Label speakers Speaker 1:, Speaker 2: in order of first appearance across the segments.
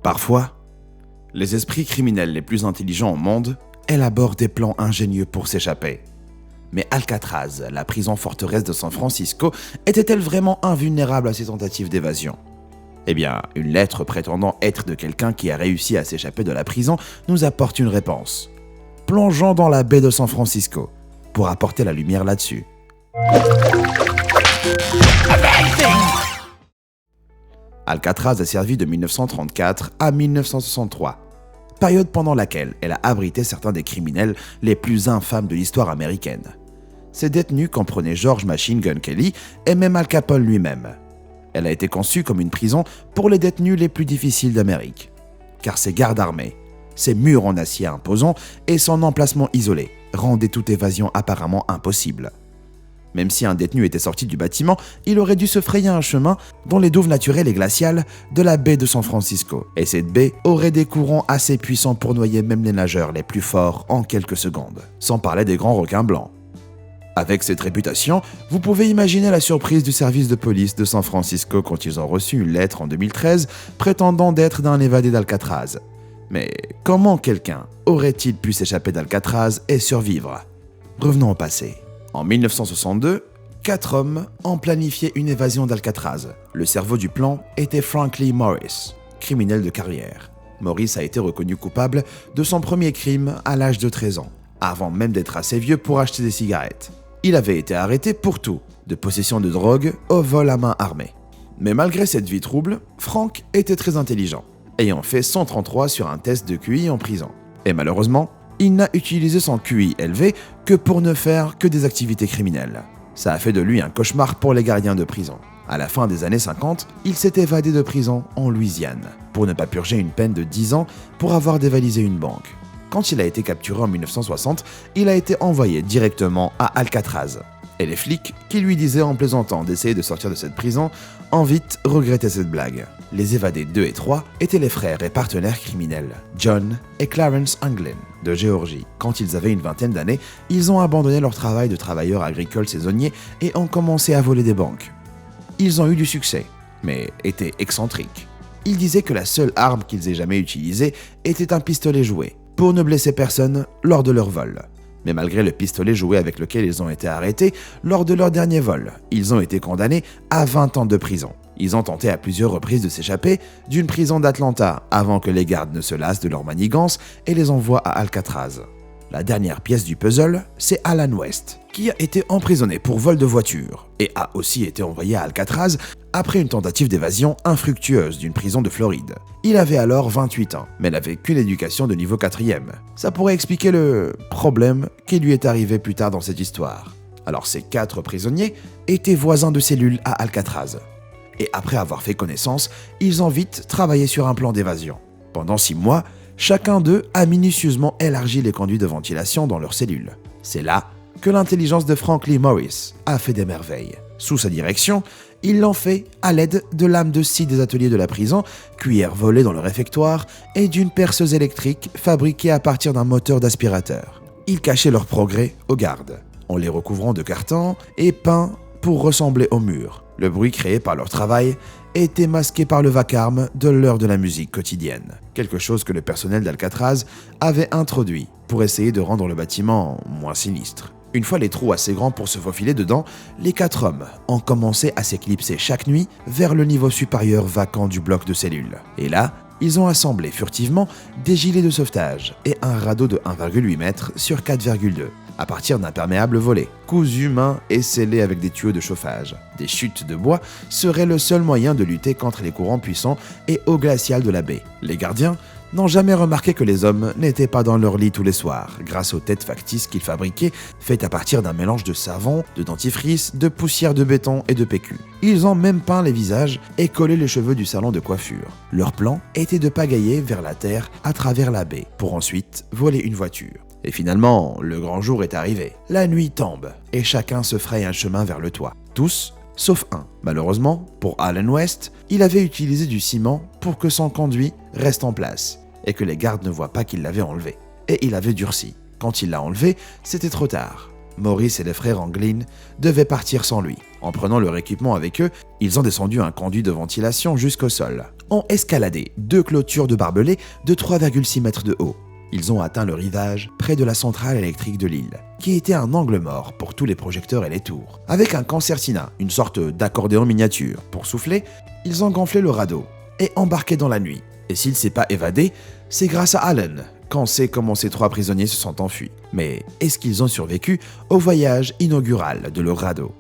Speaker 1: Parfois, les esprits criminels les plus intelligents au monde élaborent des plans ingénieux pour s'échapper. Mais Alcatraz, la prison forteresse de San Francisco, était-elle vraiment invulnérable à ces tentatives d'évasion ? Eh bien, une lettre prétendant être de quelqu'un qui a réussi à s'échapper de la prison nous apporte une réponse. Plongeons dans la baie de San Francisco pour apporter la lumière là-dessus. Alcatraz a servi de 1934 à 1963, période pendant laquelle elle a abrité certains des criminels les plus infâmes de l'histoire américaine. Ces détenus comprenaient George Machine Gun Kelly et même Al Capone lui-même. Elle a été conçue comme une prison pour les détenus les plus difficiles d'Amérique, car ses gardes armés, ses murs en acier imposants et son emplacement isolé rendaient toute évasion apparemment impossible. Même si un détenu était sorti du bâtiment, il aurait dû se frayer un chemin dans les douves naturelles et glaciales de la baie de San Francisco. Et cette baie aurait des courants assez puissants pour noyer même les nageurs les plus forts en quelques secondes, sans parler des grands requins blancs. Avec cette réputation, vous pouvez imaginer la surprise du service de police de San Francisco quand ils ont reçu une lettre en 2013 prétendant d'être d'un évadé d'Alcatraz. Mais comment quelqu'un aurait-il pu s'échapper d'Alcatraz et survivre ? Revenons au passé. En 1962, 4 hommes ont planifié une évasion d'Alcatraz. Le cerveau du plan était Frank Lee Morris, criminel de carrière. Morris a été reconnu coupable de son premier crime à l'âge de 13 ans, avant même d'être assez vieux pour acheter des cigarettes. Il avait été arrêté pour tout, de possession de drogue au vol à main armée. Mais malgré cette vie trouble, Frank était très intelligent, ayant fait 133 sur un test de QI en prison. Et malheureusement, il n'a utilisé son QI élevé que pour ne faire que des activités criminelles. Ça a fait de lui un cauchemar pour les gardiens de prison. À la fin des années 50, il s'est évadé de prison en Louisiane pour ne pas purger une peine de 10 ans pour avoir dévalisé une banque. Quand il a été capturé en 1960, il a été envoyé directement à Alcatraz. Et les flics, qui lui disaient en plaisantant d'essayer de sortir de cette prison, ont vite regretté cette blague. Les évadés 2 et 3 étaient les frères et partenaires criminels, John et Clarence Anglin, de Géorgie. Quand ils avaient une vingtaine d'années, ils ont abandonné leur travail de travailleurs agricoles saisonniers et ont commencé à voler des banques. Ils ont eu du succès, mais étaient excentriques. Ils disaient que la seule arme qu'ils aient jamais utilisée était un pistolet jouet, pour ne blesser personne lors de leur vol. Mais malgré le pistolet jouet avec lequel ils ont été arrêtés, lors de leur dernier vol, ils ont été condamnés à 20 ans de prison. Ils ont tenté à plusieurs reprises de s'échapper d'une prison d'Atlanta avant que les gardes ne se lassent de leur manigance et les envoient à Alcatraz. La dernière pièce du puzzle, c'est Alan West, qui a été emprisonné pour vol de voiture et a aussi été envoyé à Alcatraz après une tentative d'évasion infructueuse d'une prison de Floride. Il avait alors 28 ans, mais n'avait qu'une éducation de niveau 4e. Ça pourrait expliquer le problème qui lui est arrivé plus tard dans cette histoire. Alors ces 4 prisonniers étaient voisins de cellule à Alcatraz. Et après avoir fait connaissance, ils ont vite travaillé sur un plan d'évasion. Pendant 6 mois, chacun d'eux a minutieusement élargi les conduits de ventilation dans leurs cellules. C'est là que l'intelligence de Frank Lee Morris a fait des merveilles. Sous sa direction, ils l'ont fait à l'aide de lames de scie des ateliers de la prison, cuillères volées dans le réfectoire et d'une perceuse électrique fabriquée à partir d'un moteur d'aspirateur. Ils cachaient leur progrès aux gardes, en les recouvrant de cartons et peints pour ressembler aux murs. Le bruit créé par leur travail était masqué par le vacarme de l'heure de la musique quotidienne, quelque chose que le personnel d'Alcatraz avait introduit pour essayer de rendre le bâtiment moins sinistre. Une fois les trous assez grands pour se faufiler dedans, les 4 hommes ont commencé à s'éclipser chaque nuit vers le niveau supérieur vacant du bloc de cellules. Et là, ils ont assemblé furtivement des gilets de sauvetage et un radeau de 1,8 m sur 4,2 à partir d'imperméables volés, cousus main et scellés avec des tuyaux de chauffage. Des chutes de bois seraient le seul moyen de lutter contre les courants puissants et eaux glaciales de la baie. Les gardiens n'ont jamais remarqué que les hommes n'étaient pas dans leur lit tous les soirs, grâce aux têtes factices qu'ils fabriquaient, faites à partir d'un mélange de savon, de dentifrice, de poussière de béton et de PQ. Ils ont même peint les visages et collé les cheveux du salon de coiffure. Leur plan était de pagailler vers la terre à travers la baie, pour ensuite voler une voiture. Et finalement, le grand jour est arrivé. La nuit tombe, et chacun se fraye un chemin vers le toit. Tous, sauf un. Malheureusement, pour Alan West, il avait utilisé du ciment pour que son conduit reste en place, et que les gardes ne voient pas qu'il l'avait enlevé. Et il avait durci. Quand il l'a enlevé, c'était trop tard. Morris et les frères Anglin devaient partir sans lui. En prenant leur équipement avec eux, ils ont descendu un conduit de ventilation jusqu'au sol. ont escaladé 2 clôtures de barbelés de 3,6 mètres de haut. Ils ont atteint le rivage près de la centrale électrique de l'île, qui était un angle mort pour tous les projecteurs et les tours. Avec un concertina, une sorte d'accordéon miniature, pour souffler, ils ont gonflé le radeau et embarqué dans la nuit. Et s'il s'est pas évadé, c'est grâce à Allen, qu'on sait comment ces 3 prisonniers se sont enfuis. Mais est-ce qu'ils ont survécu au voyage inaugural de leur radeau?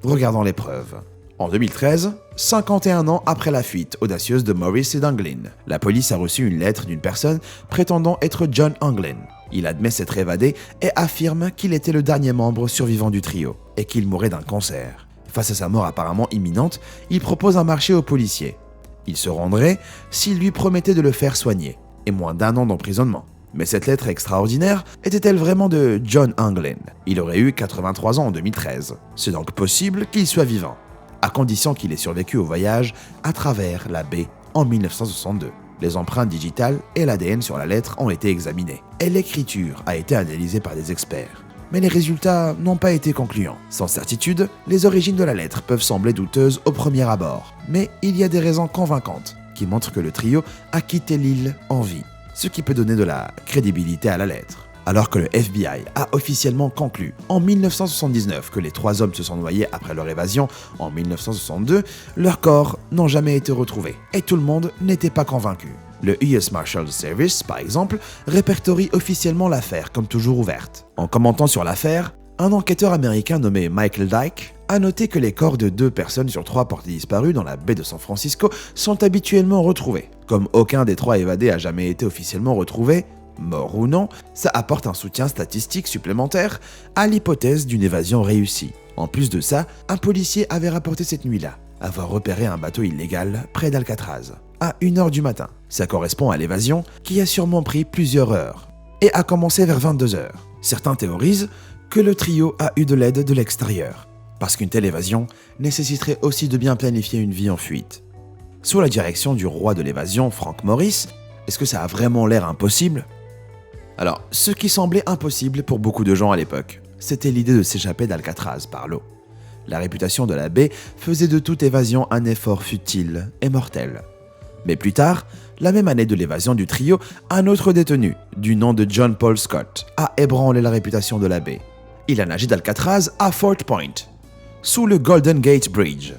Speaker 1: Regardons les preuves. En 2013, 51 ans après la fuite audacieuse de Morris et d'Anglin, la police a reçu une lettre d'une personne prétendant être John Anglin. Il admet s'être évadé et affirme qu'il était le dernier membre survivant du trio et qu'il mourrait d'un cancer. Face à sa mort apparemment imminente, il propose un marché aux policiers. Il se rendrait s'il lui promettait de le faire soigner, et moins d'1 an d'emprisonnement. Mais cette lettre extraordinaire était-elle vraiment de John Anglin? Il aurait eu 83 ans en 2013. C'est donc possible qu'il soit vivant, à condition qu'il ait survécu au voyage à travers la baie en 1962. Les empreintes digitales et l'ADN sur la lettre ont été examinés, et l'écriture a été analysée par des experts. Mais les résultats n'ont pas été concluants. Sans certitude, les origines de la lettre peuvent sembler douteuses au premier abord, mais il y a des raisons convaincantes qui montrent que le trio a quitté l'île en vie, ce qui peut donner de la crédibilité à la lettre. Alors que le FBI a officiellement conclu en 1979 que les 3 hommes se sont noyés après leur évasion en 1962, leurs corps n'ont jamais été retrouvés et tout le monde n'était pas convaincu. Le US Marshals Service, par exemple, répertorie officiellement l'affaire comme toujours ouverte. En commentant sur l'affaire, un enquêteur américain nommé Michael Dyke a noté que les corps de 2 personnes sur 3 portés disparus dans la baie de San Francisco sont habituellement retrouvés. Comme aucun des 3 évadés a jamais été officiellement retrouvé, mort ou non, ça apporte un soutien statistique supplémentaire à l'hypothèse d'une évasion réussie. En plus de ça, un policier avait rapporté cette nuit-là avoir repéré un bateau illégal près d'Alcatraz, à 1h du matin. Ça correspond à l'évasion qui a sûrement pris plusieurs heures et a commencé vers 22h. Certains théorisent que le trio a eu de l'aide de l'extérieur, parce qu'une telle évasion nécessiterait aussi de bien planifier une vie en fuite. Sous la direction du roi de l'évasion, Frank Morris, est-ce que ça a vraiment l'air impossible? Alors, ce qui semblait impossible pour beaucoup de gens à l'époque, c'était l'idée de s'échapper d'Alcatraz par l'eau. La réputation de la baie faisait de toute évasion un effort futile et mortel. Mais plus tard, la même année de l'évasion du trio, un autre détenu, du nom de John Paul Scott, a ébranlé la réputation de la baie. Il a nagé d'Alcatraz à Fort Point, sous le Golden Gate Bridge.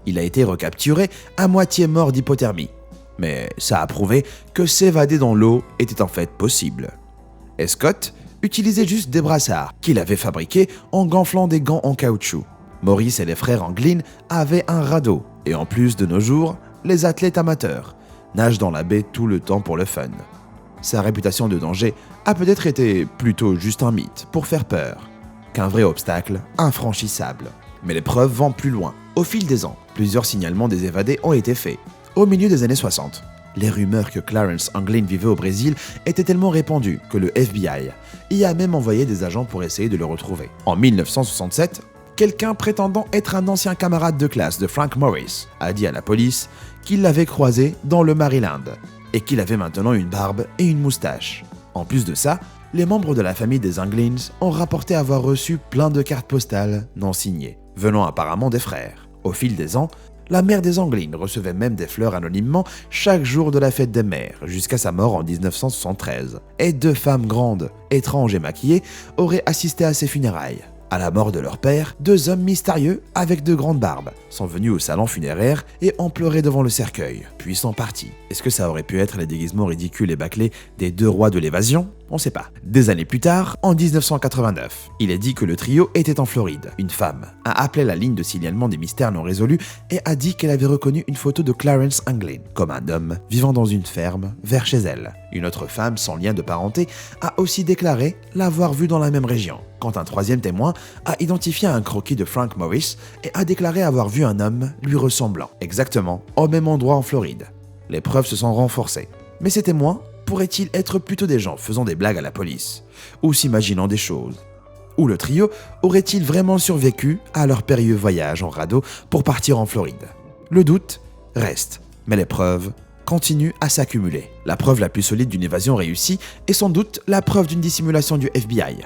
Speaker 1: Il a été recapturé à moitié mort d'hypothermie. Mais ça a prouvé que s'évader dans l'eau était en fait possible. Et Scott utilisait juste des brassards qu'il avait fabriqués en gonflant des gants en caoutchouc. Morris et les frères Anglin avaient un radeau, et en plus de nos jours, les athlètes amateurs nagent dans la baie tout le temps pour le fun. Sa réputation de danger a peut-être été plutôt juste un mythe pour faire peur, qu'un vrai obstacle infranchissable. Mais les preuves vont plus loin. Au fil des ans, plusieurs signalements des évadés ont été faits. Au milieu des années 60, les rumeurs que Clarence Anglin vivait au Brésil étaient tellement répandues que le FBI y a même envoyé des agents pour essayer de le retrouver. En 1967, quelqu'un prétendant être un ancien camarade de classe de Frank Morris a dit à la police qu'il l'avait croisé dans le Maryland et qu'il avait maintenant une barbe et une moustache. En plus de ça, les membres de la famille des Anglins ont rapporté avoir reçu plein de cartes postales non signées, venant apparemment des frères. Au fil des ans, la mère des Anglin recevait même des fleurs anonymement chaque jour de la fête des mères, jusqu'à sa mort en 1973. Et 2 femmes grandes, étranges et maquillées, auraient assisté à ses funérailles. À la mort de leur père, 2 hommes mystérieux, avec de grandes barbes, sont venus au salon funéraire et ont pleuré devant le cercueil, puis sont partis. Est-ce que ça aurait pu être les déguisements ridicules et bâclés des 2 rois de l'évasion? On sait pas. Des années plus tard, en 1989, il est dit que le trio était en Floride. Une femme a appelé la ligne de signalement des mystères non résolus et a dit qu'elle avait reconnu une photo de Clarence Anglin comme un homme vivant dans une ferme vers chez elle. Une autre femme sans lien de parenté a aussi déclaré l'avoir vu dans la même région, quand un 3e témoin a identifié un croquis de Frank Morris et a déclaré avoir vu un homme lui ressemblant, exactement au même endroit en Floride. Les preuves se sont renforcées. Mais ces témoins pourraient-ils être plutôt des gens faisant des blagues à la police, ou s'imaginant des choses? Ou le trio aurait-il vraiment survécu à leur périlleux voyage en radeau pour partir en Floride? Le doute reste, mais les preuves continuent à s'accumuler. La preuve la plus solide d'une évasion réussie est sans doute la preuve d'une dissimulation du FBI.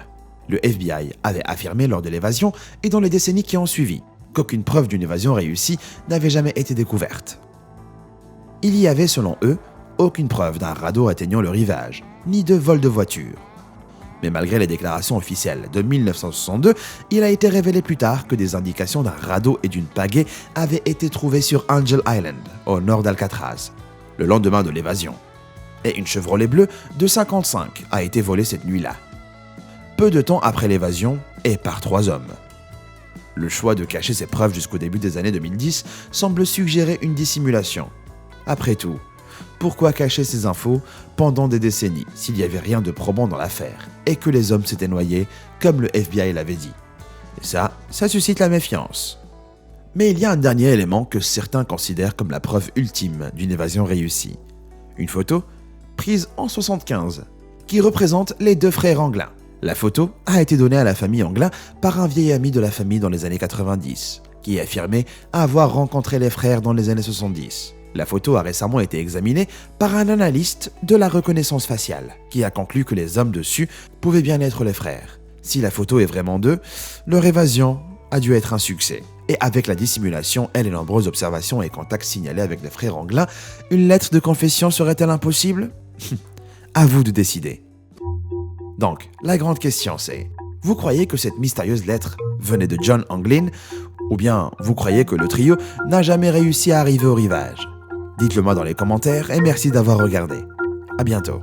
Speaker 1: Le FBI avait affirmé lors de l'évasion et dans les décennies qui ont suivi qu'aucune preuve d'une évasion réussie n'avait jamais été découverte. Il y avait selon eux aucune preuve d'un radeau atteignant le rivage, ni de vol de voiture. Mais malgré les déclarations officielles de 1962, il a été révélé plus tard que des indications d'un radeau et d'une pagaie avaient été trouvées sur Angel Island, au nord d'Alcatraz, le lendemain de l'évasion. Et une Chevrolet bleue de 55 a été volée cette nuit-là. Peu de temps après l'évasion, et par 3 hommes. Le choix de cacher ces preuves jusqu'au début des années 2010 semble suggérer une dissimulation. Après tout, pourquoi cacher ces infos pendant des décennies s'il n'y avait rien de probant dans l'affaire et que les hommes s'étaient noyés comme le FBI l'avait dit? Et ça suscite la méfiance. Mais il y a un dernier élément que certains considèrent comme la preuve ultime d'une évasion réussie. Une photo prise en 1975 qui représente les 2 frères Anglin. La photo a été donnée à la famille Anglin par un vieil ami de la famille dans les années 90 qui affirmait avoir rencontré les frères dans les années 70. La photo a récemment été examinée par un analyste de la reconnaissance faciale qui a conclu que les hommes dessus pouvaient bien être les frères. Si la photo est vraiment d'eux, leur évasion a dû être un succès. Et avec la dissimulation et les nombreuses observations et contacts signalés avec les frères Anglin, une lettre de confession serait-elle impossible? À vous de décider. Donc, la grande question c'est, vous croyez que cette mystérieuse lettre venait de John Anglin ou bien vous croyez que le trio n'a jamais réussi à arriver au rivage? Dites-le moi dans les commentaires et merci d'avoir regardé. À bientôt.